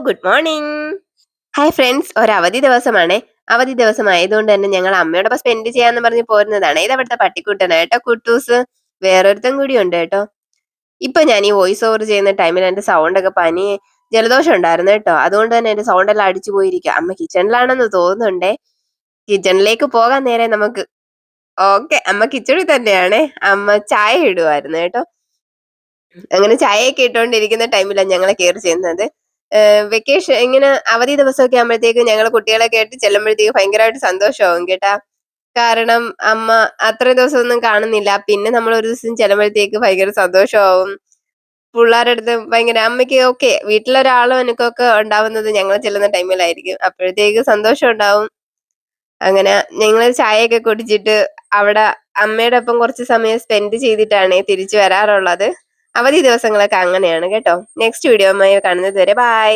Good morning. Hi friends, ഒരു അവധി ദിവസമാണേ. അവധി ദിവസമായതുകൊണ്ട് തന്നെ ഞങ്ങൾ അമ്മയോടൊപ്പം സ്പെൻഡ് ചെയ്യാന്ന് പറഞ്ഞ് പോരുന്നതാണ്. ഇതവിടുത്തെ പട്ടിക്കുട്ടനാട്ടോ കുട്ടൂസ്. വേറൊരുത്തൻ കൂടി ഉണ്ട് കേട്ടോ. ഇപ്പൊ ഞാൻ ഈ വോയിസ് ഓവർ ചെയ്യുന്ന ടൈമിൽ എന്റെ സൗണ്ട് ഒക്കെ ജലദോഷം ഉണ്ടായിരുന്നു കേട്ടോ. അതുകൊണ്ട് തന്നെ എന്റെ സൗണ്ട് എല്ലാം അടിച്ചു പോയിരിക്കുക. അമ്മ കിച്ചണിലാണെന്ന് തോന്നുന്നുണ്ടേ. കിച്ചണിലേക്ക് പോകാൻ നേരെ നമുക്ക്. ഓക്കെ, അമ്മ കിച്ചണിൽ തന്നെയാണേ. അമ്മ ചായ ഇടുവായിരുന്നു കേട്ടോ. അങ്ങനെ ചായയൊക്കെ ഇട്ടുകൊണ്ടിരിക്കുന്ന ടൈമിലാണ് ഞങ്ങളെ കയറി ചെയ്യുന്നത്. വെക്കേഷൻ ഇങ്ങനെ അവധി ദിവസമൊക്കെ ആകുമ്പോഴത്തേക്ക് ഞങ്ങൾ കുട്ടികളൊക്കെ ആയിട്ട് ചെല്ലുമ്പോഴത്തേക്ക് ഭയങ്കരമായിട്ട് സന്തോഷമാവും കേട്ടാ. കാരണം അമ്മ അത്രയും ദിവസമൊന്നും കാണുന്നില്ല. പിന്നെ നമ്മൾ ഒരു ദിവസം ചെല്ലുമ്പോഴത്തേക്ക് ഭയങ്കര സന്തോഷമാവും. പിള്ളേരുടെ അടുത്ത് ഭയങ്കര അമ്മയ്ക്ക് ഓക്കെ വീട്ടിലൊരാളും എനിക്കൊക്കെ ഉണ്ടാവുന്നത് ഞങ്ങൾ ചെല്ലുന്ന ടൈമിലായിരിക്കും. അപ്പോഴത്തേക്ക് സന്തോഷം ഉണ്ടാവും. അങ്ങനെ ഞങ്ങൾ ചായയൊക്കെ കുടിച്ചിട്ട് അവിടെ അമ്മയുടെ ഒപ്പം കുറച്ച് സമയം സ്പെൻഡ് ചെയ്തിട്ടാണ് തിരിച്ചു വരാറുള്ളത്. അവധി ദിവസങ്ങളൊക്കെ അങ്ങനെയാണ് കേട്ടോ. നെക്സ്റ്റ് വീഡിയോയുമായി കാണുന്നത് വരെ ബൈ.